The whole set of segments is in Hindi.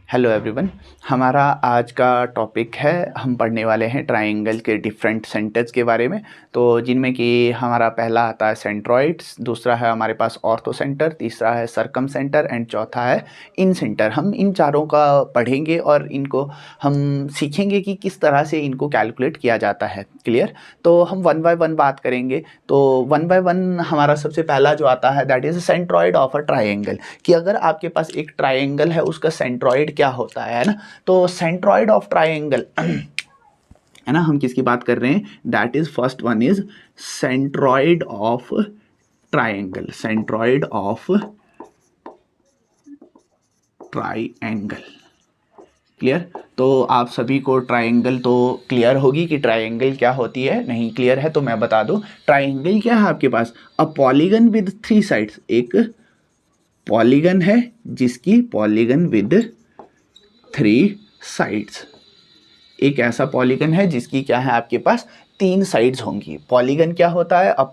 Hello everyone. हमारा आज का टॉपिक है, हम पढ़ने वाले हैं ट्रायंगल के डिफरेंट सेंटर्स के बारे में। तो जिनमें कि हमारा पहला आता है सेंट्रॉइड्स, दूसरा है हमारे पास ऑर्थो सेंटर, तीसरा है सरकम सेंटर एंड चौथा है इन सेंटर। हम इन चारों का पढ़ेंगे और इनको हम सीखेंगे कि किस तरह से इनको कैलकुलेट किया जाता है। क्लियर? तो हम वन बाय वन बात करेंगे। तो वन बाय वन हमारा सबसे पहला जो आता है that is centroid of a triangle, कि अगर आपके पास एक ट्रायंगल है उसका सेंट्रॉइड क्या होता है ना। तो सेंट्रॉइड ऑफ ट्रायंगल है ना, हम किसकी बात कर रहे हैं, that is first one is centroid of triangle. Centroid of triangle. Clear? तो आप सभी को ट्रायंगल तो क्लियर होगी कि ट्रायंगल क्या होती है। नहीं क्लियर है तो मैं बता दूं, ट्रायंगल क्या है आपके पास, a polygon with three sides. एक पॉलीगन है जिसकी पॉलीगन विद थ्री साइड्स, एक ऐसा पॉलीगन है जिसकी क्या है आपके पास तीन साइड्स होंगी। पॉलीगन क्या होता है, a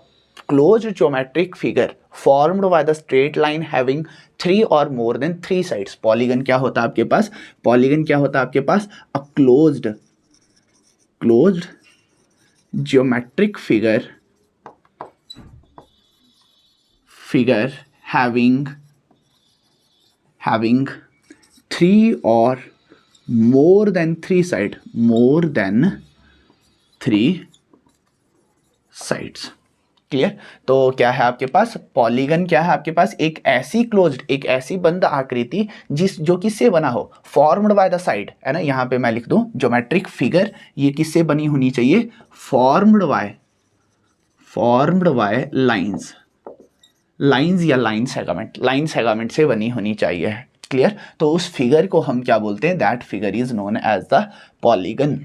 closed geometric figure formed by the straight line having three or more than three sides. Polygon क्या होता है आपके पास, पॉलीगन क्या होता है आपके पास, a closed geometric figure having three or more than three sides। Clear? तो क्या है आपके पास, पॉलीगन क्या है आपके पास, एक ऐसी क्लोज्ड, एक ऐसी बंद आकृति जो किससे बना हो, फॉर्म्ड बाय द साइड, है ना। यहां पे मैं लिख दूं ज्योमेट्रिक फिगर, ये किससे बनी होनी चाहिए, फॉर्म्ड बाय लाइंस या लाइन सेगमेंट से बनी होनी चाहिए। क्लियर? तो उस फिगर को हम क्या बोलते हैं, that figure is known as the polygon.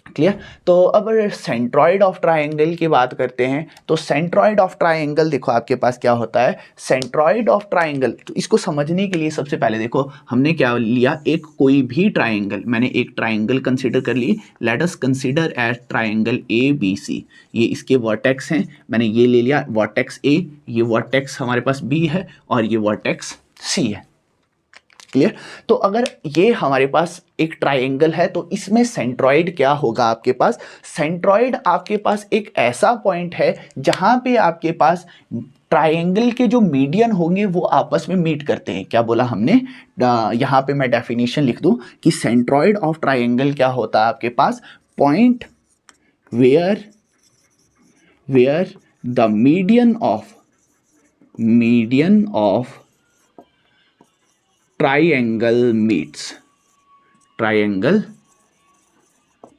Clear? तो अब सेंट्रॉइड ऑफ ट्रायंगल की बात करते हैं। तो सेंट्रॉइड ऑफ ट्रायंगल देखो आपके पास क्या होता है, सेंट्रॉइड ऑफ ट्रायंगल। तो इसको समझने के लिए सबसे पहले देखो हमने क्या लिया, एक कोई भी ट्रायंगल, मैंने एक ट्रायंगल कंसीडर कर ली। Let us consider as triangle A B C. ये इसके वर्टेक्स हैं, मैंने ये ले लिया वर्टेक्स ए, ये वर्टेक्स हमारे पास बी है और ये वर्टेक्स सी है। क्लियर? तो अगर ये हमारे पास एक ट्रायंगल है तो इसमें सेंट्रॉइड क्या होगा आपके पास, सेंट्रॉइड आपके पास एक ऐसा पॉइंट है जहां पे आपके पास ट्रायंगल के जो मीडियन होंगे वो आपस में मीट करते हैं। क्या बोला हमने, यहां पे मैं डेफिनेशन लिख दूं कि सेंट्रॉइड ऑफ ट्रायंगल क्या होता है आपके पास, point where the median of triangle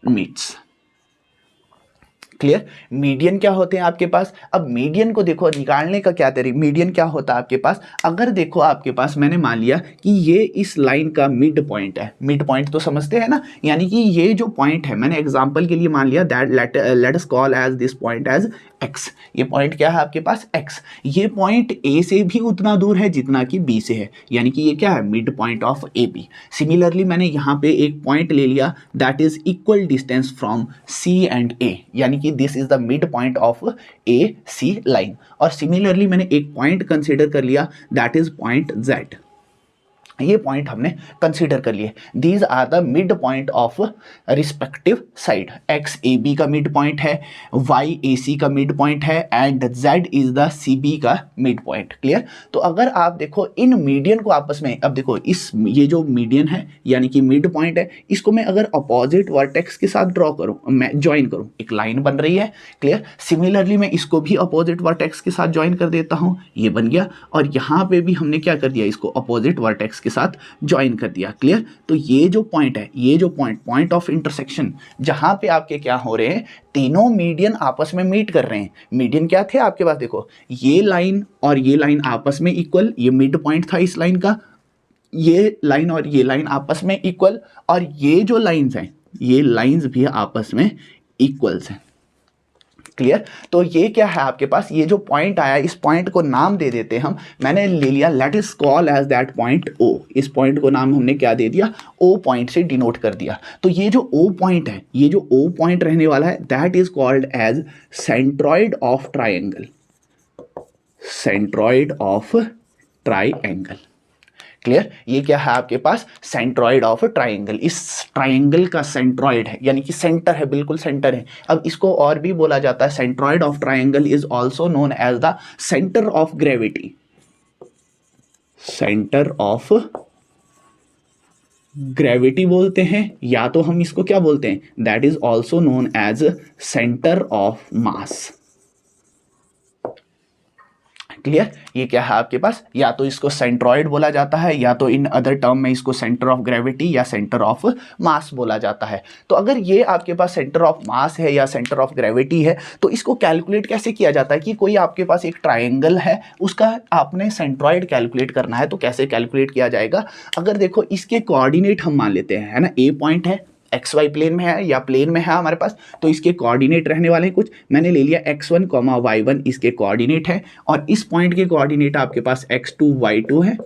meets। Clear? Median क्या होते हैं आपके पास, अब मीडियन को देखो निकालने का क्या तरीका, मीडियन क्या होता है आपके पास, अगर देखो आपके पास मैंने मान लिया कि ये इस लाइन का मिड पॉइंट है। मिड पॉइंट तो समझते हैं ना, यानी कि ये जो पॉइंट है, मैंने एग्जांपल के लिए मान लिया that let us call as this point as X. ये पॉइंट क्या है आपके पास, एक्स। ये पॉइंट ए से भी उतना दूर है जितना कि बी से है, यानी कि ये क्या है, mid point of A B. Similarly मैंने यहाँ पे एक पॉइंट ले लिया that is equal distance from C and A, यानी कि this is the mid point of A C line. और सिमिलरली मैंने एक पॉइंट कंसीडर कर लिया दैट इज पॉइंट जेड। ये पॉइंट हमने कंसीडर कर लिए। These are the mid point of respective side. X A B का मिड पॉइंट है, वाई ए सी का मिड पॉइंट है and Z is the C B का मिड पॉइंट। क्लियर? तो अगर आप देखो इन मीडियन को आपस में, अब देखो ये जो मीडियन है यानी कि मिड पॉइंट है, इसको मैं अगर अपोजिट वर्टेक्स के साथ ड्रॉ करूं, मैं ज्वाइन करूं, एक लाइन बन रही है। क्लियर? सिमिलरली मैं इसको भी अपोजिट वर्टेक्स के साथ ज्वाइन कर देता हूं, ये बन गया। और यहां पे भी हमने क्या कर दिया, इसको अपोजिट वर्टेक्स के साथ ज्वाइन कर दिया। क्लियर? तो ये जो पॉइंट है, ये जो पॉइंट ऑफ इंटरसेक्शन, जहां पे आपके क्या हो रहे हैं, तीनों मीडियन आपस में मीट कर रहे हैं। मीडियन क्या थे आपके पास, देखो ये लाइन और ये लाइन आपस में इक्वल, ये मिड पॉइंट था इस लाइन का, ये लाइन और ये लाइन आपस में इक्वल, और ये जो लाइंस हैं ये लाइंस भी आपस में इक्वल्स हैं। क्लियर? तो ये क्या है आपके पास, ये जो पॉइंट आया, इस पॉइंट को नाम दे देते हम, मैंने ले लिया let us call as that point O. इस पॉइंट को नाम हमने क्या दे दिया, ओ पॉइंट से डिनोट कर दिया। तो ये जो ओ पॉइंट है, ये जो ओ पॉइंट रहने वाला है, that is called as centroid of triangle. Centroid of triangle. Clear, ये क्या है आपके पास, सेंट्रॉइड ऑफ ट्राइंगल। इस ट्राइंगल का सेंट्रॉइड है, यानी कि सेंटर है, बिल्कुल सेंटर है। अब इसको और भी बोला जाता है, centroid of triangle is also known as the centre of gravity. Centre of gravity बोलते हैं, या तो हम इसको क्या बोलते हैं, that is also known as centre of mass. Clear, ये क्या है आपके पास, या तो इसको सेंट्रॉइड बोला जाता है, या तो इन अदर टर्म में इसको सेंटर ऑफ ग्रेविटी या सेंटर ऑफ मास बोला जाता है। तो अगर ये आपके पास सेंटर ऑफ मास है या सेंटर ऑफ ग्रेविटी है, तो इसको कैलकुलेट कैसे किया जाता है कि कोई आपके पास एक ट्राइंगल है, उसका आपने सेंट्रॉइड कैलकुलेट करना है, तो कैसे कैलकुलेट किया जाएगा। अगर देखो इसके कोऑर्डिनेट हम मान लेते हैं, है ना, ए पॉइंट है, एक्स वाई प्लेन में है या प्लेन में है हमारे पास, तो इसके कोऑर्डिनेट रहने वाले हैं कुछ, मैंने ले लिया x1, y1 इसके कोऑर्डिनेट है, और इस पॉइंट के कोऑर्डिनेट आपके पास x2, y2 है।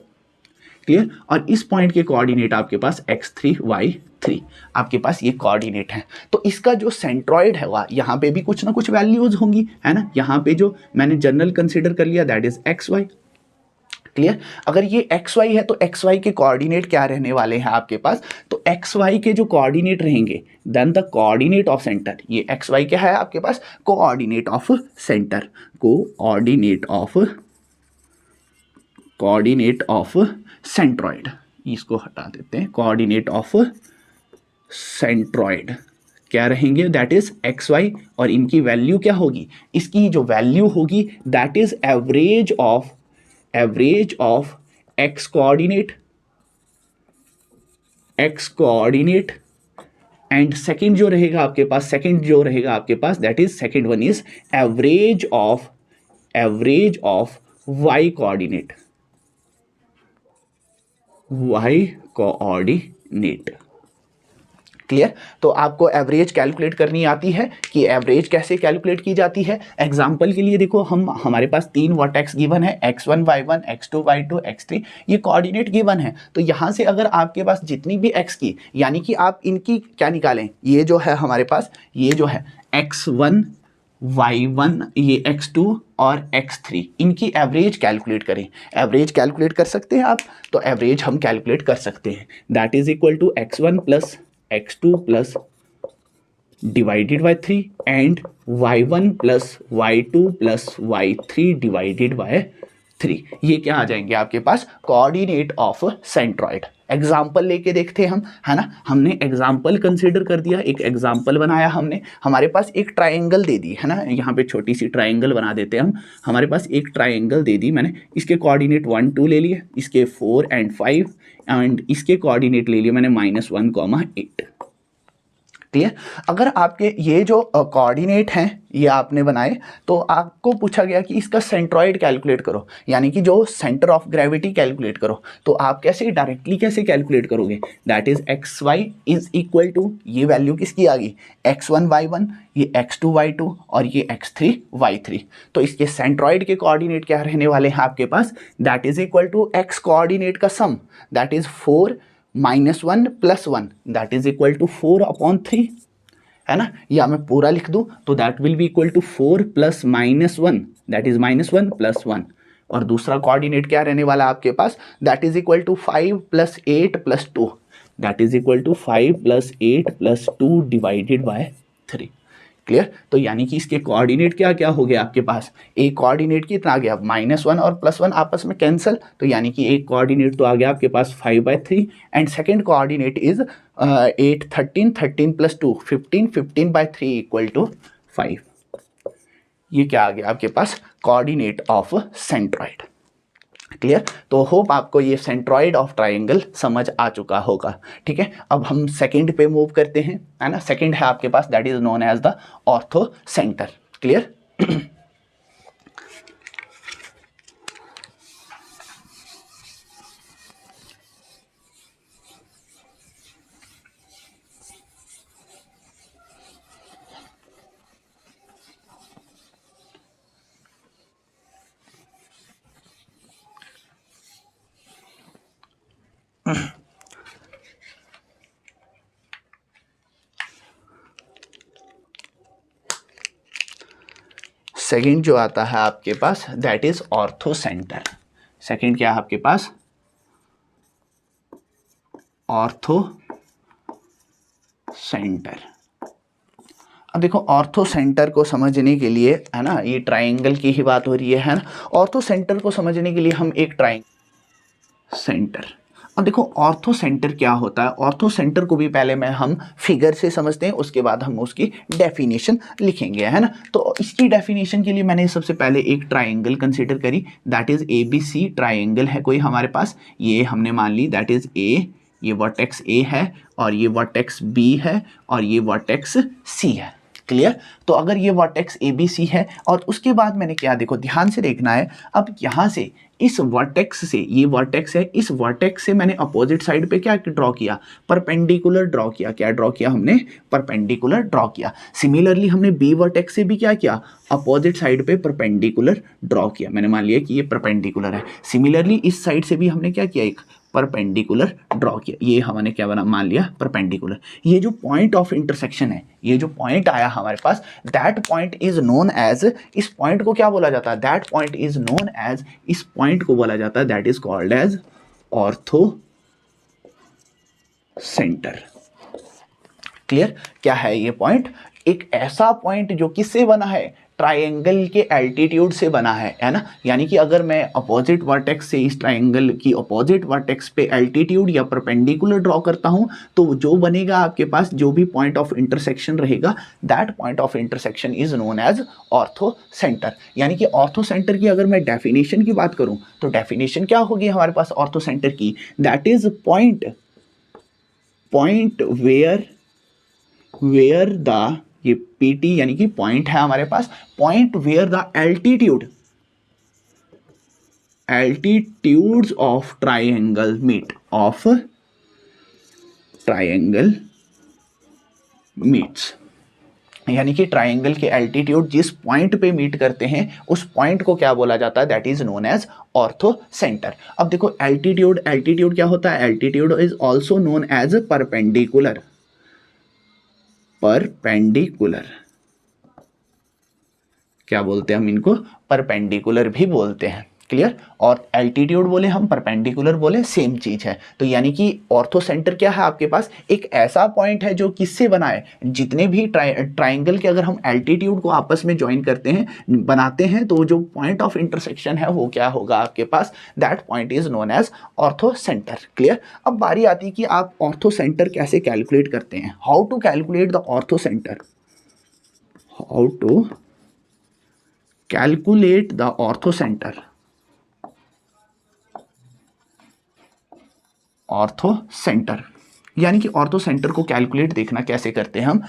क्लियर, और इस पॉइंट के कोऑर्डिनेट आपके पास x3, y3 आपके पास ये कोऑर्डिनेट है। तो इसका जो सेंट्रॉइड है वह यहाँ पे भी कुछ ना कुछ वैल्यूज होंगी, है ना। यहाँ पे जो मैंने जनरल कंसिडर कर लिया दैट इज xy। क्लियर, अगर ये xy है तो xy के कोऑर्डिनेट क्या रहने वाले हैं आपके पास, तो xy के जो कोऑर्डिनेट रहेंगे, then the coordinate of centre, ये xy क्या है आपके पास, coordinate of centre, coordinate of centroid, इसको हटा देते हैं, कोऑर्डिनेट ऑफ सेंट्रॉइड क्या रहेंगे, दैट इज xy, और इनकी वैल्यू क्या होगी, इसकी जो वैल्यू होगी that is average of x coordinate and second जो रहेगा आपके पास, that is second one is average of y coordinate. Clear, तो आपको एवरेज कैलकुलेट करनी आती है कि एवरेज कैसे कैलकुलेट की जाती है। एग्जांपल के लिए देखो, हमारे पास 3 वर्टेक्स गिवन है, x1, y1, x2, y2, x3, ये कोऑर्डिनेट गिवन है। तो यहाँ से अगर आपके पास जितनी भी x की, यानी कि आप इनकी क्या निकालें, ये जो है हमारे पास, ये जो है x1, y1, ये x2 और x3, इनकी एवरेज कैलकुलेट करें। एवरेज कैलकुलेट कर सकते हैं आप, तो एवरेज हम कैलकुलेट कर सकते हैं, that is equal to x1 plus x2 plus divided by 3 and y1 plus y2 plus y3 divided by 3। ये क्या आ जाएंगे आपके पास, कोऑर्डिनेट ऑफ सेंट्रॉइड। एग्जाम्पल लेके देखते हैं हम, है ना, हमने एग्जाम्पल कंसीडर कर दिया, एक एग्जाम्पल बनाया हमने, हमारे पास एक ट्राइंगल दे दी, है ना, यहाँ पे छोटी सी ट्राइंगल बना देते हैं हम। हमारे पास एक ट्राइंगल दे दी मैंने, इसके कोऑर्डिनेट 1, 2 ले लिए, इसके 4 एंड 5, एंड इसके कोऑर्डिनेट ले लिए मैंने -1, 8। क्लियर, अगर आपके ये जो कोऑर्डिनेट हैं ये आपने बनाए, तो आपको पूछा गया कि इसका सेंट्रॉइड कैलकुलेट करो, यानी कि जो सेंटर ऑफ ग्रेविटी कैलकुलेट करो, तो आप कैसे डायरेक्टली कैसे कैलकुलेट करोगे, that is xy is equal to, ये वैल्यू किसकी आ गई, x1 y1, ये x2 y2 और ये x3 y3। तो इसके सेंट्रॉइड के कोऑर्डिनेट क्या रहने वाले हैं आपके पास, that is equal to x coordinate का sum, that is 4 -1 + 1, that is equal to 4/3, है ना, या मैं पूरा लिख दूं तो that will be equal to 4 + -1, that is -1 + 1। और दूसरा कोऑर्डिनेट क्या रहने वाला आपके पास, that is equal to 5 + 8 + 2, that is equal to 5 + 8 + 2 divided by 3। Clear, तो यानी कि इसके कोऑर्डिनेट क्या क्या हो गया आपके पास, एक कोऑर्डिनेट कितना आ गया, -1 और +1 आपस में कैंसिल, तो यानी कि एक कोऑर्डिनेट तो आ गया आपके पास 5/3, and second coordinate is 8, 13, 13 + 2 15, 15/3 equal to 5। ये क्या आ गया आपके पास, कोऑर्डिनेट ऑफ सेंट्रॉइड। क्लियर, तो होप आपको ये सेंट्रॉइड ऑफ ट्राइंगल समझ आ चुका होगा। ठीक है, अब हम सेकंड पे मूव करते हैं, है ना। सेकंड है आपके पास, that is known as the orthocentre. Clear, second जो आता है आपके पास, that is orthocentre. Second क्या है आपके पास, ऑर्थो सेंटर। अब देखो ऑर्थो सेंटर को समझने के लिए, है ना, ये ट्रायंगल की ही बात हो रही है ना। ऑर्थो सेंटर को समझने के लिए हम एक ट्रायंगल सेंटर, अब देखो ऑर्थो सेंटर क्या होता है। ऑर्थो सेंटर को भी पहले हम फिगर से समझते हैं, उसके बाद हम उसकी डेफिनेशन लिखेंगे, है ना। तो इसकी डेफिनेशन के लिए मैंने सबसे पहले एक ट्रायंगल कंसीडर करी, दैट इज ABC ट्रायंगल है कोई हमारे पास। ये हमने मान ली दैट इज A, ये वर्टेक्स A है और ये वर्टेक्स B है और ये वर्टेक्स C है। क्लियर। तो अगर ये वर्टेक्स ABC है और उसके बाद मैंने क्या, देखो ध्यान से देखना है। अब यहाँ से इस वर्टेक्स से, ये वर्टेक्स है, इस वर्टेक्स से मैंने अपोजिट साइड पे क्या ड्रॉ किया, परपेंडिकुलर ड्रॉ किया। क्या ड्रॉ किया हमने, परपेंडिकुलर ड्रॉ किया। सिमिलरली हमने B वर्टेक्स से भी क्या किया, अपोजिट साइड पे परपेंडिकुलर ड्रॉ किया। मैंने मान लिया कि ये परपेंडिकुलर है। सिमिलरली इस साइड से भी हमने क्या किया, एक परपेंडिकुलर ड्रॉ किया। ये हमने क्या बना, मान लिया परपेंडिकुलर। ये जो पॉइंट ऑफ इंटरसेक्शन है, ये जो पॉइंट आया हमारे पास, that point is known as, इस पॉइंट को क्या बोला जाता है, that point is known as, इस पॉइंट को बोला जाता है, that is called as orthocentre. Clear. क्या है ये पॉइंट, एक ऐसा पॉइंट जो किससे बना है, ट्रायंगल के एल्टीट्यूड से बना है ना। यानी कि अगर मैं अपोजिट वर्टेक्स से इस ट्रायंगल की अपोजिट वर्टेक्स पे एल्टीट्यूड या परपेंडिकुलर ड्रॉ करता हूं, तो जो बनेगा आपके पास, जो भी पॉइंट ऑफ इंटरसेक्शन रहेगा, that point of intersection is known as orthocentre. यानी कि ऑर्थो सेंटर की अगर मैं डेफिनेशन की बात करूं, तो डेफिनेशन क्या होगी हमारे पास ऑर्थो सेंटर की, that is point where the, ये PT यानी कि पॉइंट है हमारे पास, point where the altitudes of triangle meet, of triangle meets. यानी कि ट्रायंगल के एल्टीट्यूड जिस पॉइंट पे मीट करते हैं, उस पॉइंट को क्या बोला जाता है, that is known as orthocentre. अब देखो एल्टीट्यूड क्या होता है, altitude is also known as perpendicular, क्या बोलते हैं हम इनको, परपेंडिकुलर भी बोलते हैं। क्लियर। और एल्टीट्यूड बोले हम, परपेंडिकुलर बोले, सेम चीज है। तो यानी कि ऑर्थो सेंटर क्या है आपके पास, एक ऐसा पॉइंट है जो किससे बना है, जितने भी ट्राइंगल के अगर हम एल्टीट्यूड को आपस में ज्वाइन करते हैं, बनाते हैं, तो जो पॉइंट ऑफ इंटरसेक्शन है वो क्या होगा आपके पास, that point is known as orthocentre. Clear. अब बारी आती है कि आप ऑर्थो सेंटर कैसे कैलकुलेट करते हैं, how to calculate the orthocentre, how to calculate the orthocentre, orthocentre. यानी कि ऑर्थो सेंटर को कैलकुलेट देखना कैसे करते हैं हम।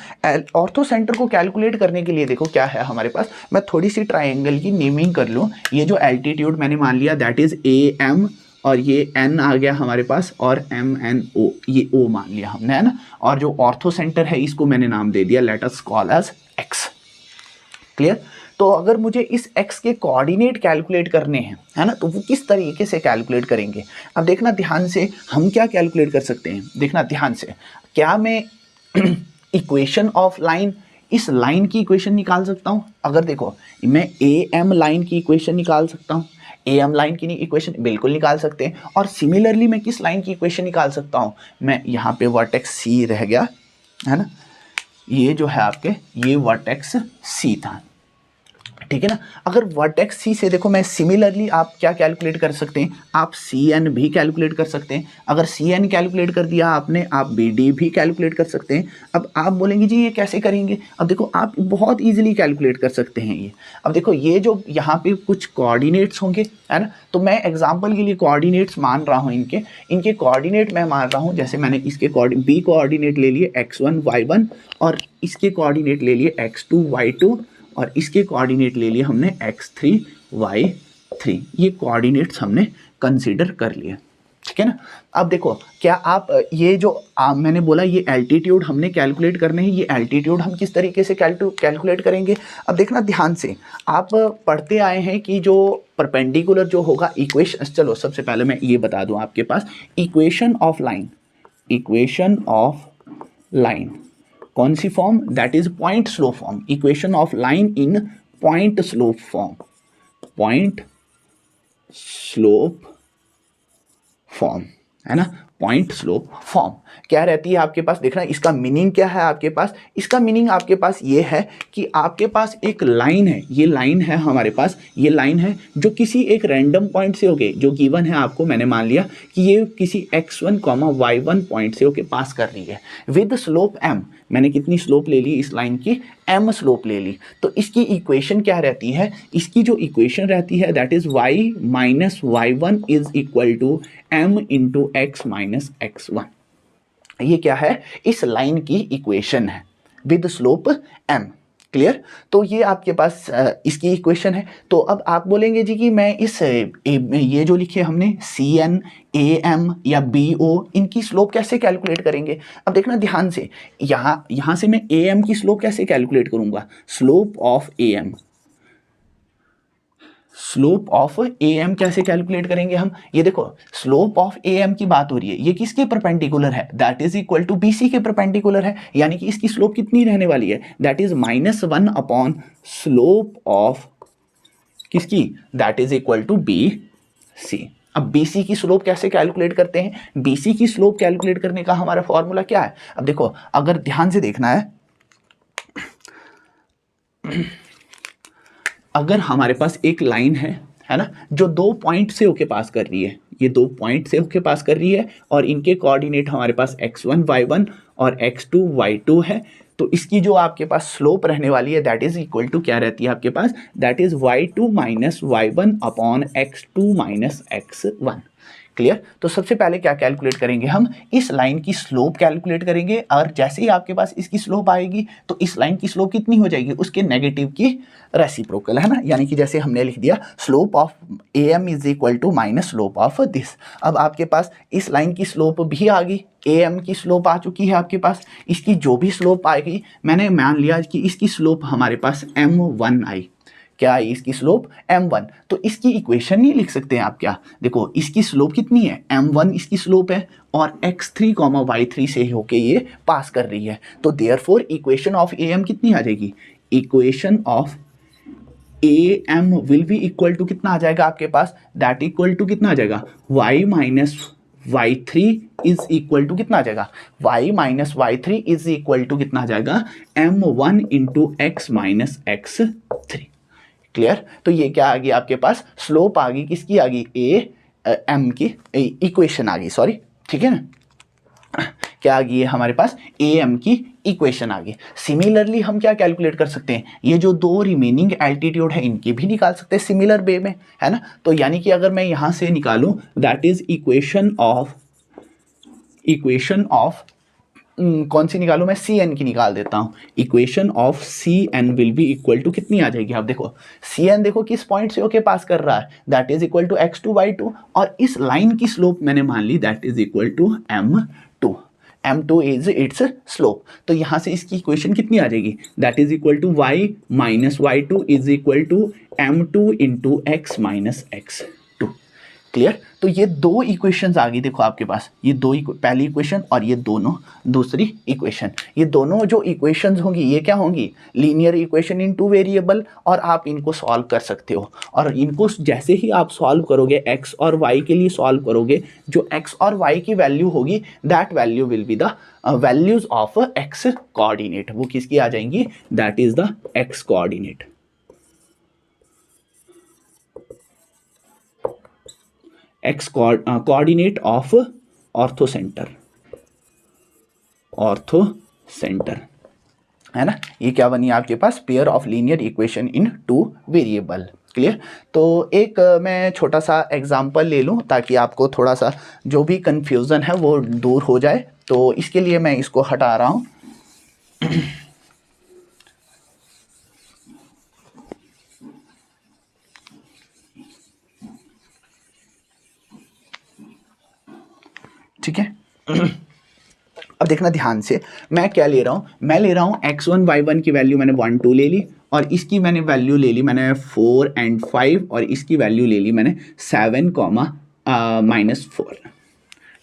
ऑर्थो सेंटर को कैलकुलेट करने के लिए देखो क्या है हमारे पास, मैं थोड़ी सी ट्रायंगल की नेमिंग कर लूँ। ये जो एल्टीट्यूड मैंने मान लिया दैट इज AM, और ये N आ गया हमारे पास, और MNO, ये O मान लिया हमने, है ना। और जो ऑर्थो सेंटर है इसको मैंने नाम दे दिया, let us call as X। Clear. तो अगर मुझे इस x के कोऑर्डिनेट कैलकुलेट करने हैं, है ना, तो वो किस तरीके से कैलकुलेट करेंगे। अब देखना ध्यान से, हम क्या कैलकुलेट कर सकते हैं, देखना ध्यान से। क्या मैं इक्वेशन ऑफ लाइन, इस लाइन की इक्वेशन निकाल सकता हूं। अगर देखो मैं AM लाइन की इक्वेशन निकाल सकता हूं, AM लाइन की इक्वेशन बिल्कुल निकाल सकते हैं। और सिमिलरली मैं किस लाइन की इक्वेशन निकाल सकता हूं, मैं यहाँ पे वर्टेक्स C रह गया, है ना, ये जो है आपके, ये वर्टेक्स C था, ठीक है ना। अगर वर्टेक्स C से देखो, मैं सिमिलरली आप क्या कैलकुलेट कर सकते हैं, आप CN भी कैलकुलेट कर सकते हैं। अगर CN कैलकुलेट कर दिया आपने, आप BD भी कैलकुलेट कर सकते हैं। अब आप बोलेंगे जी ये कैसे करेंगे, अब देखो आप बहुत इजीली कैलकुलेट कर सकते हैं ये। अब देखो ये जो यहाँ पे कुछ कोऑर्डिनेट्स होंगे, है ना, तो मैं एग्जाम्पल के लिए कोऑर्डिनेट्स मान रहा हूँ, इनके कोऑर्डिनेट मैं मान रहा हूँ। जैसे मैंने इसके B कोऑर्डिनेट ले लिए x1 y1, और इसके कोऑर्डिनेट ले लिए x2 y2, और इसके कोऑर्डिनेट ले लिए हमने x3 y3। ये कोऑर्डिनेट्स हमने कंसीडर कर लिए, ठीक है ना। अब देखो क्या आप ये जो मैंने बोला, ये एल्टीट्यूड हमने कैलकुलेट करने हैं, ये एल्टीट्यूड हम किस तरीके से कैलकुलेट करेंगे। अब देखना ध्यान से, आप पढ़ते आए हैं कि जो परपेंडिकुलर जो होगा इक्वेशन, चलो सबसे पहले मैं ये बता दूं आपके पास, equation of line, equation of line कौन सी form, that is point slope form, equation of line in point slope form, point slope form, है ना, पॉइंट स्लोप फॉर्म क्या रहती है आपके पास। देखना इसका मीनिंग क्या है आपके पास, इसका मीनिंग आपके पास ये है कि आपके पास एक लाइन है, ये लाइन है हमारे पास, ये लाइन है जो किसी एक रैंडम पॉइंट से होके, जो गिवन है आपको, मैंने मान लिया कि ये किसी x1, y1 पॉइंट से होके पास कर रही है विद स्लोप m। मैंने कितनी स्लोप ले ली इस लाइन की, m स्लोप ले ली। तो इसकी इक्वेशन क्या रहती है, इसकी जो इक्वेशन रहती है that is y minus y1 is equal to m into x minus x1। ये क्या है, इस लाइन की इक्वेशन है विद स्लोप m। क्लियर। तो ये आपके पास इसकी इक्वेशन है। तो अब आप बोलेंगे जी कि मैं इस ये जो लिखे हमने CN, AM या BO, इनकी स्लोप कैसे कैलकुलेट करेंगे। अब देखना ध्यान से, यहाँ से मैं AM की स्लोप कैसे कैलकुलेट करूँगा, slope of AM, slope of AM कैसे कैलकुलेट करेंगे हम। ये देखो स्लोप ऑफ AM की बात हो रही है, ये किसके परपेंडिकुलर है, that is equal to BC के परपेंडिकुलर है, यानी कि इसकी स्लोप कितनी रहने वाली है, that is -1 upon slope of किसकी, that is equal to BC। अब BC की स्लोप कैसे कैलकुलेट करते हैं, BC की स्लोप कैलकुलेट करने का हमारा फॉर्मूला क्या है। अब देखो अगर ध्यान से देखना है, अगर हमारे पास एक लाइन है ना, जो 2 पॉइंट से होके पास कर रही है, ये 2 पॉइंट से होके पास कर रही है और इनके कोऑर्डिनेट हमारे पास x1 y1 और x2 y2 है, तो इसकी जो आपके पास स्लोप रहने वाली है दैट इज इक्वल टू क्या रहती है आपके पास, that is y2 minus y1 upon x2 minus x1। Clear. तो सबसे पहले क्या कैलकुलेट करेंगे हम, इस लाइन की स्लोप कैलकुलेट करेंगे, और जैसे ही आपके पास इसकी स्लोप आएगी तो इस लाइन की स्लोप कितनी हो जाएगी, उसके नेगेटिव की रेसिप्रोकल, है ना, यानी कि जैसे हमने लिख दिया slope of AM is equal to minus slope of this. अब आपके पास इस लाइन की स्लोप भी आ गई, AM की स्लोप आ चुकी है आपके पास, इसकी जो भी स्लोप आएगी, मैंने मान लिया कि इसकी स्लोप हमारे पास M1 आई, क्या है इसकी स्लोप m1। तो इसकी इक्वेशन नहीं लिख सकते हैं आप, क्या देखो इसकी स्लोप कितनी है, m1 इसकी स्लोप है और x3, y3 से होके ये पास कर रही है। तो देयरफॉर इक्वेशन ऑफ AM कितनी आ जाएगी, equation of AM will be equal to कितना आ जाएगा आपके पास, दैट इक्वल टू कितना आ जाएगा, y minus y3 is equal to कितना आ जाएगा, y minus y3 is equal to कितना आ जाएगा, m1 into x minus x3। Clear. तो ये क्या आ गई आपके पास, स्लोप आ गई, किसकी आ गई, AM की इक्वेशन आ गई, सॉरी, ठीक है ना, क्या आ गई है हमारे पास, AM की इक्वेशन आ गई। सिमिलरली हम क्या कैलकुलेट कर सकते हैं, ये जो 2 रिमेनिंग एल्टीट्यूड है इनकी भी निकाल सकते हैं सिमिलर वे में, है ना। तो यानी कि अगर मैं यहां से निकालूं दैट इज इक्वेशन ऑफ कौन सी निकालूं मैं, CN की निकाल देता हूं। Equation of CN will be equal to कितनी आ जाएगी, आप देखो CN देखो किस पॉइंट से होके पास कर रहा है, that is equal to x2 y2, और इस लाइन की स्लोप मैंने मान ली that is equal to m2 is its slope. तो यहां से इसकी इक्वेशन कितनी आ जाएगी, that is equal to y minus y2 is equal to m2 into x minus x2। Clear. तो ये 2 इक्वेशंस आ गई, देखो आपके पास ये 2 पहली इक्वेशन और ये दोनों दूसरी इक्वेशन, ये दोनों जो इक्वेशंस होंगी ये क्या होंगी, लीनियर इक्वेशन इन 2 वेरिएबल, और आप इनको सॉल्व कर सकते हो। और इनको जैसे ही आप सॉल्व करोगे, x और y के लिए सॉल्व करोगे, जो x और y की वैल्यू होगी that value will be the values of x coordinate, वो किसकी आ जाएंगी, that is the x coordinate, x coordinate of orthocentre, है ना। ये क्या बनी आपके पास, pair of linear equation in 2 variable. Clear. तो एक मैं छोटा सा एग्जांपल ले लूँ ताकि आपको थोड़ा सा जो भी कंफ्यूजन है वो दूर हो जाए। तो इसके लिए मैं इसको हटा रहा हूँ। ठीक है। अब देखना ध्यान से, मैं क्या ले रहा हूँ, मैं ले रहा हूँ x1 y1 की वैल्यू मैंने 1 2 ले ली, और इसकी मैंने वैल्यू ले ली मैंने 4 और 5, और इसकी वैल्यू ले ली मैंने 7 -4,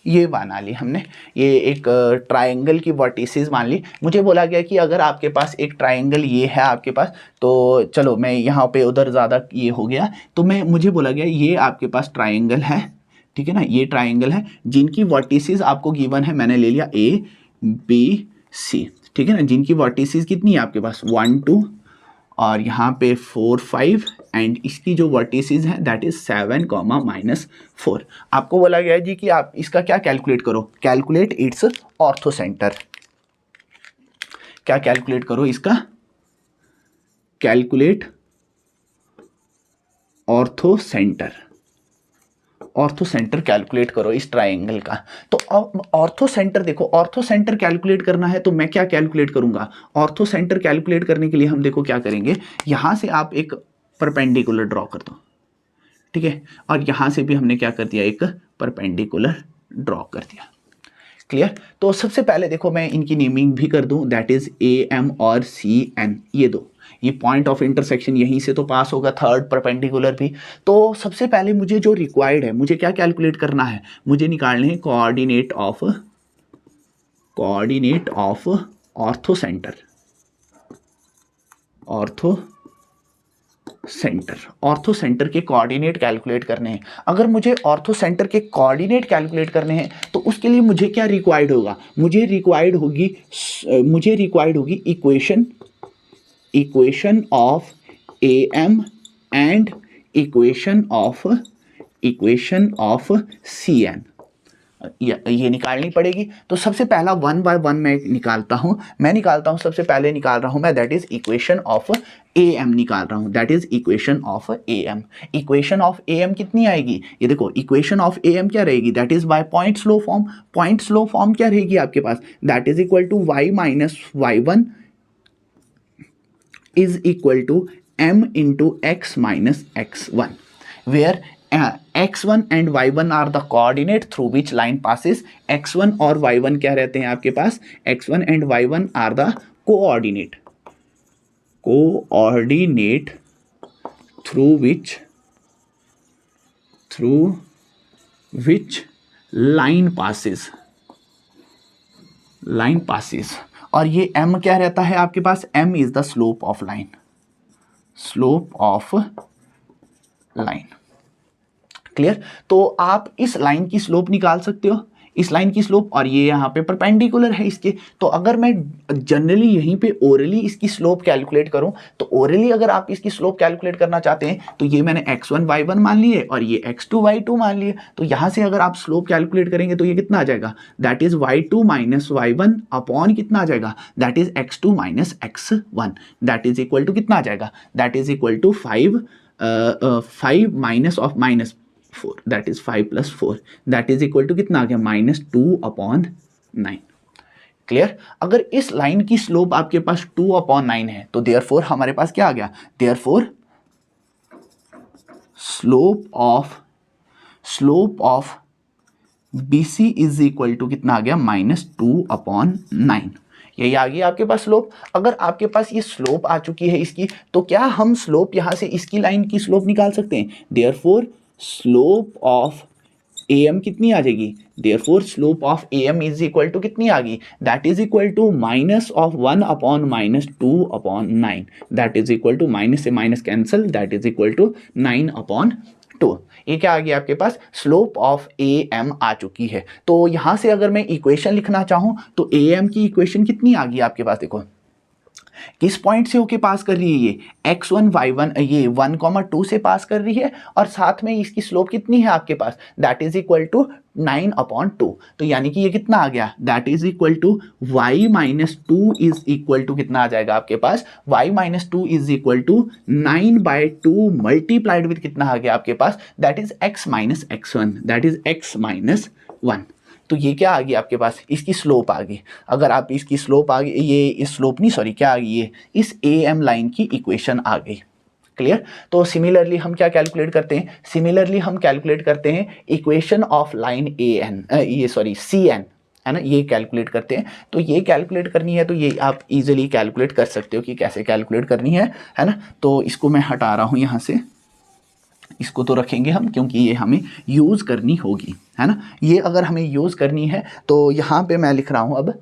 ये बना ली हमने। ये एक ट्रायंगल की वर्टिसेस मान ली। मुझे बोला गया कि अगर आपके पास एक ट्रायंगल ये है आपके पास, तो चलो मैं यहाँ पे उधर ज़्यादा ये हो गया, तो मुझे बोला गया ये आपके पास ट्रायंगल है, ठीक है ना, ये ट्राइंगल है जिनकी वर्टिसेस आपको गिवन है, मैंने ले लिया ए बी सी, ठीक है ना, जिनकी वर्टिसेस कितनी है आपके पास 1 2 और यहाँ पे 4 5 एंड इसकी जो वर्टिसेस है दैट इज 7 -4। आपको बोला गया है जी कि आप इसका क्या कैलकुलेट करो, कैलकुलेट इट्स ऑर्थो सेंटर। क्या कैलकुलेट करो इसका, calculate ortho centre, ortho centre calculate करो इस ट्राइंगल का। तो अब ऑर्थो सेंटर देखो, ऑर्थो सेंटर कैलकुलेट करना है तो मैं क्या कैलकुलेट करूंगा, ऑर्थो सेंटर कैलकुलेट करने के लिए हम देखो क्या करेंगे, यहां से आप एक परपेंडिकुलर ड्रॉ कर दो, ठीक है, और यहां से भी हमने क्या कर दिया, एक परपेंडिकुलर ड्रॉ कर दिया। क्लियर। तो सबसे पहले देखो मैं इनकी नेमिंग भी कर दूं, दैट इज ए एम और सी एन, ये दो, ये पॉइंट ऑफ इंटरसेक्शन यहीं से तो पास होगा, थर्ड परपेंडिकुलर भी। तो सबसे पहले मुझे जो रिक्वायर्ड है, मुझे क्या कैलकुलेट करना है, मुझे निकालने हैं coordinate of orthocentre, ortho centre के कोऑर्डिनेट कैलकुलेट करने हैं। अगर मुझे ऑर्थो सेंटर के कोऑर्डिनेट कैलकुलेट करने हैं तो उसके लिए मुझे क्या रिक्वायर्ड होगा, मुझे रिक्वायर्ड होगी equation of A M and equation of C N, ये निकालनी पड़ेगी। तो सबसे पहला 1 बाय 1 मैं निकालता हूं, सबसे पहले निकाल रहा हूं मैं, that is equation of A M निकाल रहा हूं, that is equation of A M. Equation of A M कितनी आएगी, ये देखो इक्वेशन ऑफ ए एम क्या रहेगी, that is by point slope form. Point slope form क्या रहेगी आपके पास, that is equal to y minus y1 is equal to m into x minus x1, where x1 and y1 are the coordinate through which line passes। x1 और y1 क्या रहते हैं आपके पास, x1 and y1 are the coordinate through which line passes। और ये m क्या रहता है आपके पास, m is the slope of line. Clear. तो आप इस लाइन की स्लोप निकाल सकते हो, इस लाइन की स्लोप, और ये यहाँ पे परपेंडिकुलर है इसके। तो अगर मैं जनरली यहीं पे ओरली इसकी स्लोप कैलकुलेट करूं, तो ओरली अगर आप इसकी स्लोप कैलकुलेट करना चाहते हैं तो ये मैंने x1 y1 मान लिए और ये x2 y2 मान लिए। तो यहाँ से अगर आप स्लोप कैलकुलेट करेंगे तो ये कितना आ जाएगा, that is y2 minus y1 upon कितना आ जाएगा, that is x2 minus x1, that is equal to कितना आ जाएगा, that is equal to 5 minus of minus 4, that is 5 plus 4, that is equal to कितना आ गया, -2/9। क्लियर। अगर इस लाइन की स्लोप आपके पास 2/9 है तो देयरफॉर हमारे पास क्या आ गया, therefore slope of BC is equal to कितना आ गया, -2/9। यही आ गई आपके पास स्लोप। अगर आपके पास ये स्लोप आ चुकी है इसकी, तो क्या हम स्लोप यहां से इसकी लाइन की स्लोप निकाल सकते हैं, देयरफॉर स्लोप ऑफ AM कितनी आ जाएगी, therefore slope of AM is equal to कितनी आ गई, that is equal to -1/-2/9, that is equal to minus से minus cancel, that is equal to 9/2। ये क्या आ गया आपके पास, स्लोप ऑफ AM आ चुकी है। तो यहां से अगर मैं इक्वेशन लिखना चाहूं तो AM की इक्वेशन कितनी आ गई आपके पास, देखो किस पॉइंट से होके पास कर रही है, ये x1 y1 ये 1,2 से पास कर रही है, और साथ में इसकी स्लोप कितनी है आपके पास, दैट इज इक्वल टू 9/2। तो यानी कि ये कितना आ गया, that is equal to y minus 2 is equal to कितना आ जाएगा आपके पास, y minus 2 is equal to 9/2 multiplied with कितना आ गया आपके पास, that is x minus x1, that is x minus 1। तो ये क्या आ गई आपके पास, इसकी स्लोप आ गई। अगर आप इसकी स्लोप आ गई, ये इस स्लोप नहीं सॉरी क्या आ गई, ये इस AM लाइन की इक्वेशन आ गई। क्लियर। तो सिमिलरली हम क्या कैलकुलेट करते हैं, सिमिलरली हम कैलकुलेट करते हैं इक्वेशन ऑफ लाइन CN, है ना, ये कैलकुलेट करते हैं। तो ये कैलकुलेट करनी है तो ये आप इजीली कैलकुलेट कर सकते हो कि कैसे कैलकुलेट करनी है ना। तो इसको मैं हटा रहा हूँ यहाँ से, इसको तो रखेंगे हम क्योंकि ये हमें यूज़ करनी होगी, है ना। ये अगर हमें यूज़ करनी है तो यहाँ पे मैं लिख रहा हूँ अब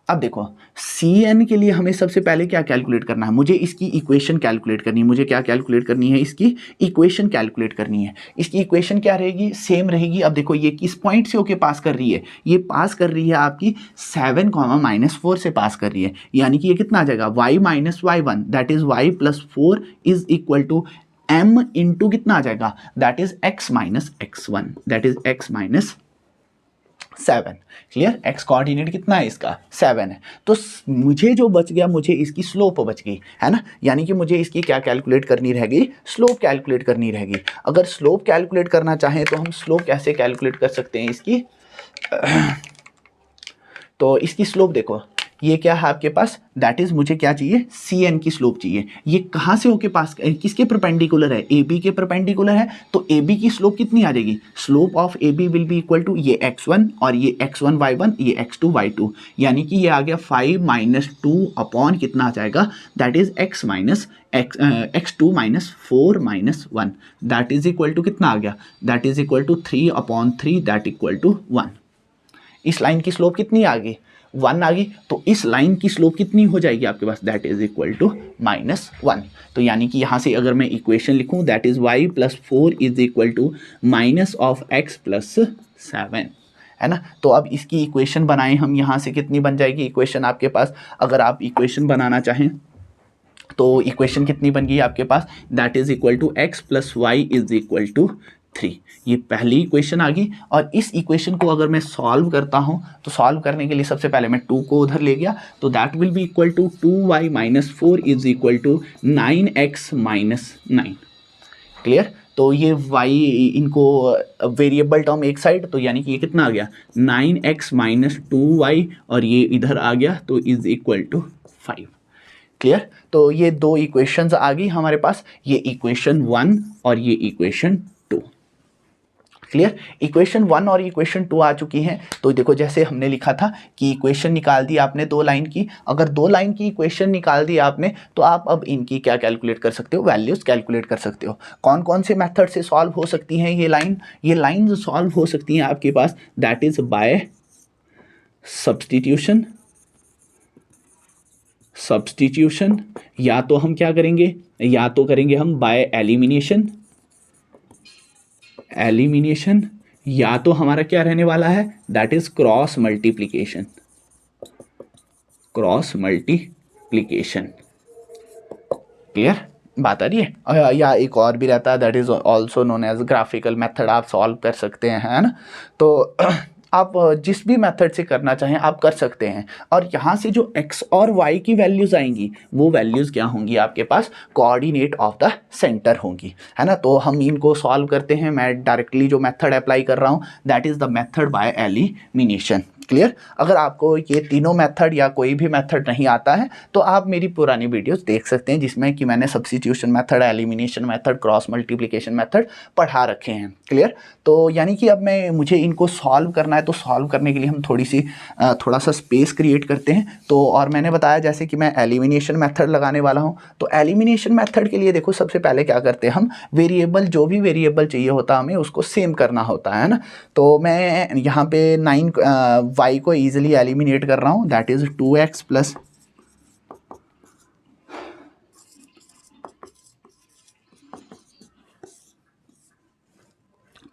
अब देखो Cn के लिए हमें सबसे पहले क्या कैलकुलेट करना है, मुझे इसकी इक्वेशन कैलकुलेट करनी है। मुझे क्या कैलकुलेट करनी है, इसकी इक्वेशन कैलकुलेट करनी है। इसकी इक्वेशन क्या रहेगी, सेम रहेगी। अब देखो ये किस पॉइंट से होके पास कर रही है, ये पास कर रही है आपकी 7, -4 से पास कर रही है। यानी कि ये कितना आ जाएगा, y minus y1 that is y plus 4 is equal to m into कितना आ जाएगा, that is x minus x1 that is x minus 7। Clear, x coordinate कितना है इसका 7 है। तो मुझे जो बच गया, मुझे इसकी स्लोप बच गई है ना, यानी कि मुझे इसकी क्या कैलकुलेट करनी रहेगी, स्लोप कैलकुलेट करनी रहेगी। अगर स्लोप कैलकुलेट करना चाहें तो हम स्लोप कैसे कैलकुलेट कर सकते हैं इसकी, तो इसकी स्लोप देखो ये क्या है आपके पास, दैट इज मुझे क्या चाहिए, Cn की स्लोप चाहिए। ये कहाँ से होके पास, किसके परपेंडिकुलर है, AB के परपेंडिकुलर है। तो AB की स्लोप कितनी आ जाएगी, slope of AB will be equal to ये x1 और ये x1 y1 ये x2 y2, यानी कि ये आ गया 5 - 2 अपॉन कितना आ जाएगा, that is x minus x2 minus 4 minus 1 that is equal to कितना आ गया, that is equal to 3/3 that equal to 1। इस लाइन की स्लोप कितनी आ गई, 1 आ गई। तो इस लाइन की स्लोप कितनी हो जाएगी आपके पास, दैट इज इक्वल टू -1। तो यानी कि यहाँ से अगर मैं इक्वेशन लिखूँ, that is y plus 4 is equal to minus of x plus 7, है ना। तो अब इसकी इक्वेशन बनाएं हम, यहाँ से कितनी बन जाएगी इक्वेशन आपके पास, अगर आप इक्वेशन बनाना चाहें तो इक्वेशन कितनी बन गई आपके पास, that is equal to x plus y is equal to 3। ये पहली इक्वेशन आ गई। और इस इक्वेशन को अगर मैं सॉल्व करता हूं तो सॉल्व करने के लिए सबसे पहले मैं 2 को उधर ले गया, तो that will be equal to 2y minus 4 is equal to 9x minus 9। Clear, तो ये y इनको वेरिएबल टर्म एक साइड, तो यानी कि ये कितना आ गया 9x माइनस 2y और ये इधर आ गया तो इज इक्वल टू 5। क्लियर, तो ये दो इक्वेशंस आ गई हमारे पास, ये इक्वेशन 1 और ये इक्वेशन 2। क्लियर, इक्वेशन 1 और इक्वेशन 2 आ चुकी हैं। तो देखो जैसे हमने लिखा था कि इक्वेशन निकाल दी आपने 2 लाइन की, अगर 2 लाइन की इक्वेशन निकाल दी आपने तो आप अब इनकी क्या कैलकुलेट कर सकते हो, वैल्यूज कैलकुलेट कर सकते हो। कौन कौन से मेथड से सॉल्व हो सकती हैं ये लाइन सॉल्व हो सकती हैं आपके पास, दैट इज बाय सब्स्टिट्यूशन, या तो हम क्या करेंगे, या तो करेंगे हम बाय एलिमिनेशन, या तो हमारा क्या रहने वाला है, that is cross multiplication. Clear, बात आ रही है। या एक और भी रहता है, that is also known as graphical method, आप सॉल्व कर सकते हैं, है ना। तो आप जिस भी मेथड से करना चाहें आप कर सकते हैं। और यहाँ से जो x और y की वैल्यूज आएंगी वो वैल्यूज क्या होंगी आपके पास, कोऑर्डिनेट ऑफ द सेंटर होंगी, है ना। तो हम इनको सॉल्व करते हैं, मैं डायरेक्टली जो मेथड अप्लाई कर रहा हूँ that is the method by elimination. Clear, अगर आपको ये तीनों मेथड या कोई भी मेथड नहीं आता है तो आप मेरी पुरानी वीडियोस देख सकते हैं जिसमें कि मैंने substitution method, elimination method, cross multiplication method पढ़ा रखे हैं। क्लियर, तो यानी कि अब मुझे इनको सॉल्व करना है, तो सॉल्व करने के लिए हम थोड़ा सा स्पेस क्रिएट करते हैं। तो और मैंने बताया जैसे कि मैं एलिमिनेशन मेथड लगाने वाला हूँ, तो एलिमिनेशन मेथड के लिए देखो सबसे पहले क्या करते हैं हम, वेरिएबल जो भी वेरिएबल चाहिए होता हमें उसको सेम करना होता है ना। तो मैं यहाँ पे 9 y को ईजिली एलिमिनेट कर रहा हूँ, दैट इज 2x प्लस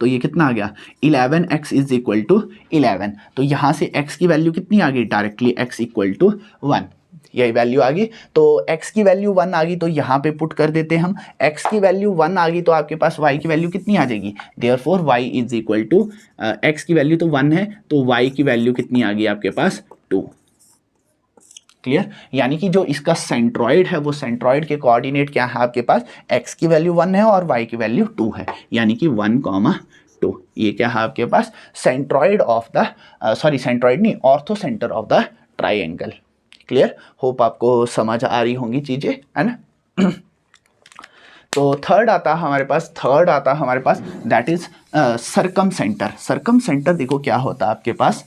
तो ये कितना आ गया 11x इज इक्वल टू 11। तो यहाँ से x की वैल्यू कितनी आ गई, डायरेक्टली x इक्वल टू 1, यही वैल्यू आ गई। तो x की वैल्यू 1 आ गई तो यहाँ पे पुट कर देते हैं हम, x की वैल्यू 1 आ गई तो आपके पास y की वैल्यू कितनी आ जाएगी, therefore y is equal to, x की वैल्यू तो 1 है तो y की वैल्यू कितनी आ गई आपके पास 2। क्लियर, यानी कि जो इसका सेंट्रॉइड है वो सेंट्रॉइड के कोऑर्डिनेट क्या है आपके पास, x की वैल्यू 1 है और y की वैल्यू 2 है, यानी कि 1,2। ये क्या है आपके पास, सेंट्रॉइड ऑफ द सेंट्रॉइड नहीं, ortho centre of the triangle. Clear, hope आपको समझ आ रही होंगी चीजें, है ना। तो थर्ड आता है हमारे पास दैट इज सरकम सेंटर। देखो क्या होता है आपके पास,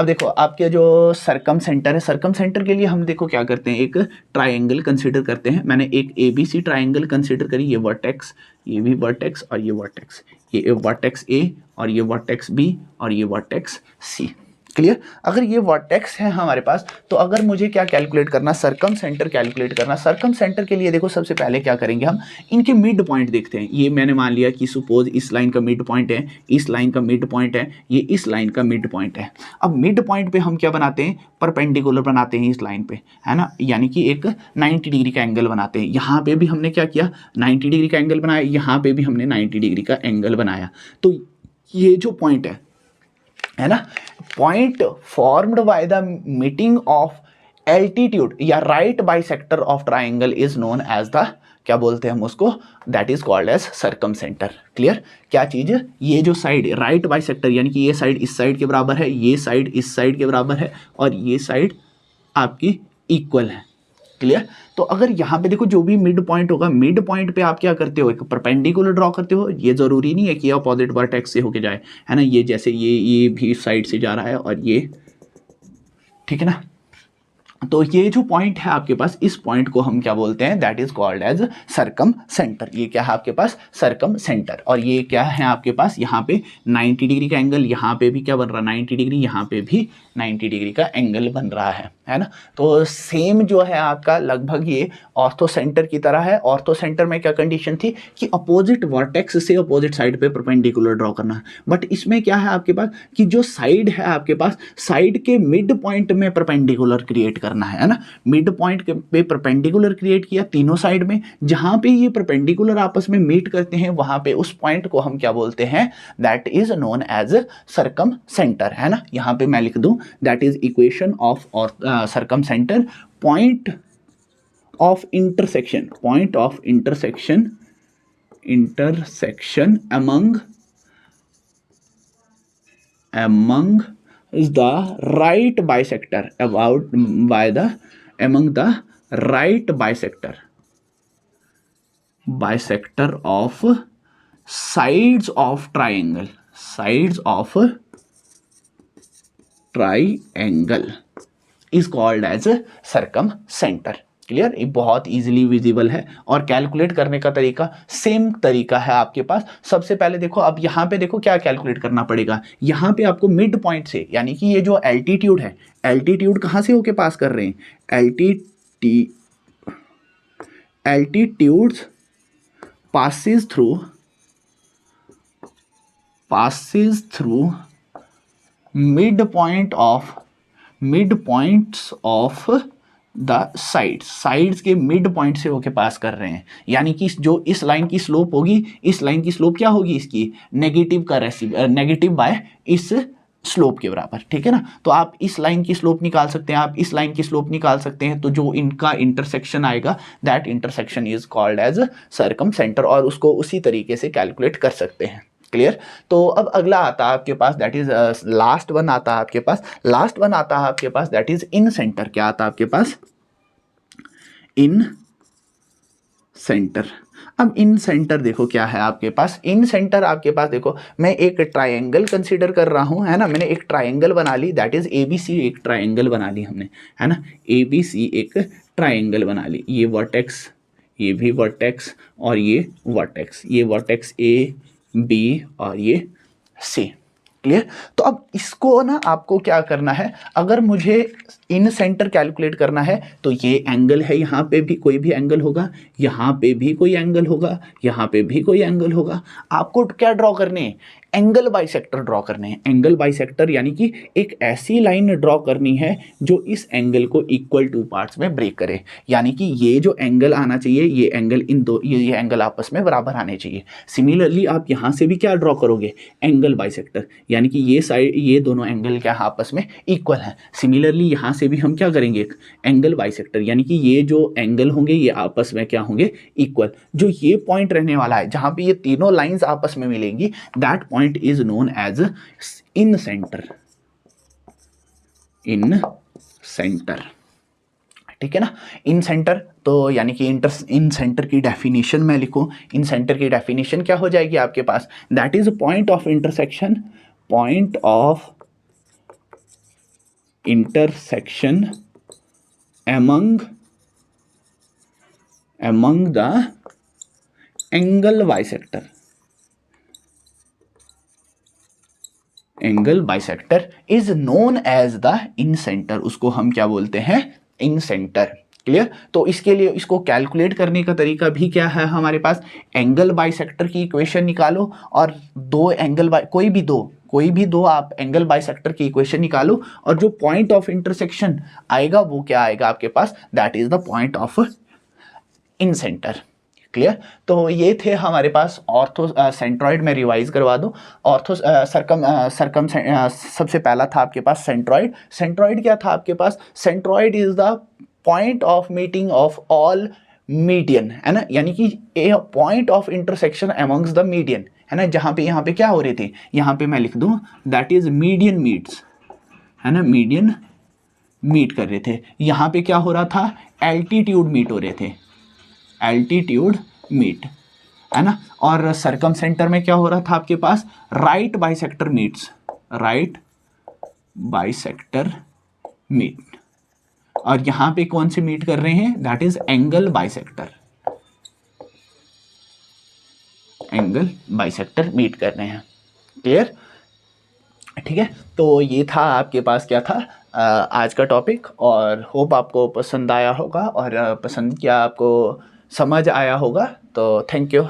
अब देखो आपके जो सरकम सेंटर है, सरकम सेंटर के लिए हम देखो क्या करते हैं, एक ट्राइंगल कंसीडर करते हैं। मैंने एक ABC ट्राइंगल कंसीडर करी, ये वर्टेक्स, ये भी वर्टेक्स और ये वर्टेक्स, ये वर्टेक्स A और ये वर्टेक्स B और ये वर्टेक्स C। क्लियर? अगर ये वर्टेक्स है हमारे पास, तो अगर मुझे क्या कैलकुलेट करना, सरकम सेंटर कैलकुलेट करना। सरकम सेंटर के लिए देखो सबसे पहले क्या करेंगे, हम इनके मिड पॉइंट देखते हैं। ये मैंने मान लिया कि सपोज इस लाइन का मिड पॉइंट है, इस लाइन का मिड पॉइंट है, ये इस लाइन का मिड पॉइंट है। अब मिड पॉइंट पे हम क्या बनाते हैं, परपेंडिकुलर बनाते हैं इस लाइन पे, है ना, यानी कि एक 90 डिग्री का एंगल बनाते हैं। यहाँ पे भी हमने क्या किया, 90 डिग्री का एंगल बनाया, यहाँ पे भी हमने 90 डिग्री का एंगल बनाया। तो ये जो पॉइंट है ना, point formed by the meeting of altitude या right bisector of triangle is known as the, क्या बोलते हैं हम उसको, that is called as circumcentre. Clear? क्या चीज, ये जो साइड राइट बाइसेक्टर, यानी कि ये साइड इस साइड के बराबर है, ये साइड इस साइड के बराबर है और ये साइड आपकी इक्वल है। क्लियर? तो अगर यहाँ पे देखो जो भी मिड पॉइंट होगा, मिड पॉइंट पे आप क्या करते हो, एक परपेंडिकुलर ड्रॉ करते हो। ये जरूरी नहीं है कि अपोजिट वर्टेक्स से होके जाए, है ना, ये जैसे ये भी साइड से जा रहा है और ये, ठीक है ना। तो ये जो पॉइंट है आपके पास, इस पॉइंट को हम क्या बोलते हैं, that is called as circumcentre. ये क्या है आपके पास, सरकम सेंटर। और ये क्या है आपके पास, यहाँ पे 90 डिग्री का एंगल, यहाँ पे भी क्या बन रहा है 90 डिग्री, यहाँ पे भी 90 डिग्री का एंगल बन रहा है ना। तो सेम जो है आपका लगभग ये ऑर्थो सेंटर की तरह है। ऑर्थो सेंटर में क्या कंडीशन थी कि अपोजिट वर्टेक्स से अपोजिट साइड पे परपेंडिकुलर ड्रॉ करना है। बट इसमें क्या है आपके पास कि जो साइड है आपके पास, साइड के मिड पॉइंट में परपेंडिकुलर क्रिएट करना है ना। मिड पॉइंट पे परपेंडिकुलर क्रिएट किया तीनों साइड में, जहां पे ये परपेंडिकुलर आपस में मीट करते हैं, वहां पे उस पॉइंट को हम क्या बोलते हैं, that is known as circumcentre, है ना। यहां पे मैं लिख दूं, that is equation of circumcentre, point of intersection, point of intersection among the right bisector, among the right bisector of sides of triangle is called as circumcenter। Clear? ये बहुत इजीली विजिबल है और कैलकुलेट करने का तरीका सेम तरीका है आपके पास। सबसे पहले देखो, अब यहाँ पे देखो क्या कैलकुलेट करना पड़ेगा। यहाँ पे आपको मिड पॉइंट से, यानी कि ये जो एल्टीट्यूड है, एल्टीट्यूड कहाँ से होके पास कर रहे हैं, altitude passes through midpoints of the sides के मिड पॉइंट से होके पास कर रहे हैं। यानी कि जो इस लाइन की स्लोप होगी, इस लाइन की स्लोप क्या होगी, इसकी नेगेटिव बाय इस स्लोप के बराबर, ठीक है ना। तो आप इस लाइन की स्लोप निकाल सकते हैं, आप इस लाइन की स्लोप निकाल सकते हैं। तो जो इनका इंटरसेक्शन आएगा, that intersection is called as circumcentre, और उसको उसी तरीके से कैलकुलेट कर सकते हैं। क्लियर? तो अब अगला आता है आपके पास, दैट इज लास्ट वन आता है आपके पास, दैट इज इन सेंटर। क्या आता है आपके पास, इन सेंटर। अब इन सेंटर देखो क्या है आपके पास, इन सेंटर आपके पास देखो, मैं एक ट्रायंगल कंसीडर कर रहा हूं, है ना। मैंने एक ट्रायंगल बना ली, दैट इज ABC, एक ट्रायंगल बना ली हमने, है ना। ABC एक ट्रायंगल बना ली, ये वर्टेक्स, ये भी वर्टेक्स और ये वर्टेक्स, ये वर्टेक्स A B और ये C। क्लियर? तो अब इसको ना आपको क्या करना है, अगर मुझे इन सेंटर कैलकुलेट करना है तो ये एंगल है, यहाँ पे भी कोई भी एंगल होगा, यहाँ पे भी कोई एंगल होगा, यहाँ पे भी कोई एंगल होगा। आपको क्या ड्रॉ करने हैं, एंगल बाइसेक्टर ड्रॉ करने हैं। एंगल बाइसेक्टर यानी कि एक ऐसी लाइन ड्रॉ करनी है जो इस एंगल को इक्वल टू पार्ट्स में ब्रेक करे। यानी कि ये जो एंगल आना चाहिए, ये एंगल इन दो, ये एंगल आपस में बराबर आने चाहिए। सिमिलरली आप यहाँ से भी क्या ड्रॉ करोगे, एंगल बाइसेक्टर, यानी कि ये साइड, ये दोनों एंगल क्या आपस में इक्वल है। सिमिलरली यहाँ से भी हम क्या करेंगे, एंगल बाइसेक्टर, यानी कि ये जो एंगल होंगे ये आपस में क्या होंगे, इक्वल। जो ये पॉइंट रहने वाला है जहाँ पे ये तीनों लाइंस आपस में मिलेंगी, that point is known as incentre, ठीक है ना। इन सेंटर तो यानी कि इन सेंटर की डेफिनेशन मैं लिखूं, इन सेंटर की डेफिनेशन क्या हो जाएगी आपके पास, that is point of intersection intersection among the angle bisector, angle bisector is known as the incentre, उसको हम क्या बोलते हैं, इनसेंटर। क्लियर। तो इसके लिए इसको कैलकुलेट करने का तरीका भी क्या है हमारे पास, एंगल बाइसेक्टर की इक्वेशन निकालो और दो एंगल कोई भी दो आप एंगल बाइसेक्टर की इक्वेशन निकालो और जो पॉइंट ऑफ इंटरसेक्शन आएगा वो क्या आएगा आपके पास, that is the point of incentre. Clear. तो ये थे हमारे पास ऑर्थो सेंट्रॉइड में रिवाइज करवा दो। ऑर्थो सरकम सबसे पहला था आपके पास सेंट्रॉइड। सेंट्रॉइड क्या था आपके पास, centroid is the point of meeting of all median, है ना, यानी कि a point of intersection amongst the median, है ना, जहाँ पे यहाँ पे क्या हो रहे थे, यहाँ पे मैं लिख दूँ दैट इज मीडियन मीट्स, है ना, मीडियन मीट कर रहे थे। यहाँ पे क्या हो रहा था, एल्टीट्यूड मीट हो रहे थे, एल्टीट्यूड मीट, है ना। और सरकम सेंटर में क्या हो रहा था आपके पास, right bisector meets, right bisector meet. और यहां पे कौन से मीट कर रहे हैं, that is angle bisector, angle bisector meet कर रहे हैं। क्लियर। ठीक है। तो ये था आपके पास क्या था आज का टॉपिक, और होप आपको पसंद आया होगा और पसंद किया, आपको समझ आया होगा। तो थैंक यू।